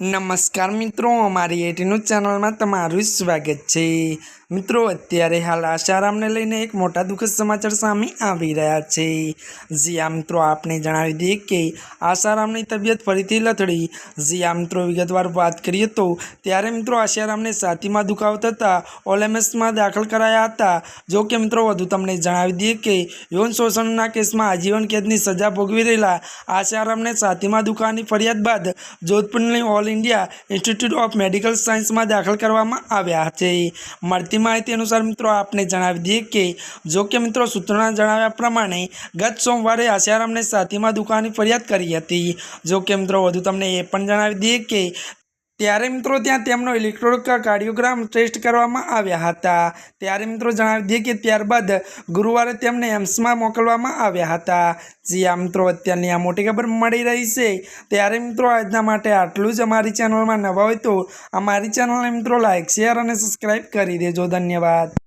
नमस्कार मित्रों, अमारी एटी न्यूज चैनल में तमारुं स्वागत है। मित्रों, अत्यारे हाल आशाराम ने लईने एक मोटा दुखद समाचार सामे आवी रह्या छे। जी आ मित्रों, आपने जणावी दीए के आशारामनी तबियत फरीथी लथड़ी। जी आ मित्रों, विगतवार बात करीए तो त्यारे मित्रों आशारामने छातीमां दुखाવો थता ओएलएमएस में दाखल कराया था। जो कि मित्रों वधु तमने जणावी दीए के यौन शोषणना केसमां आजीवन कैदनी सजा भोगवी रहेला आशारामने छातीमां दुखाવાની फरियाद बाद जोधपुरनी All India Institute of Medical Science में दाखल करवामां आव्या छे। मळती माहिती अनुसार मित्रों आपने जणावी दीए के जो कि मित्रों सूत्रोना जणाव्या प्रमाणे गत सोमवारे आशारामने छातीमां दुखाવાની फरियाद करी हती। जो कि मित्रों वधु तमने ए पण जणावी दीए के त्यारे मित्रों त्यां तेमनो इलेक्ट्रोकार्डियोग्राम टेस्ट करवामां आव्या हता। त्यारे मित्रों जणावी दीए के त्यारबाद गुरुवारे तेमने एम्स में मोकलवामां आव्या हता। जी आ मित्रों अत्यारनी आ मोटी खबर मળી रही है। त्यारे मित्रों आजना माटे आटलुं ज। अमारी चेनल में नवा होय तो अमारी चेनल ने मित्रों लाइक शेर और सब्सक्राइब करी देजो। धन्यवाद।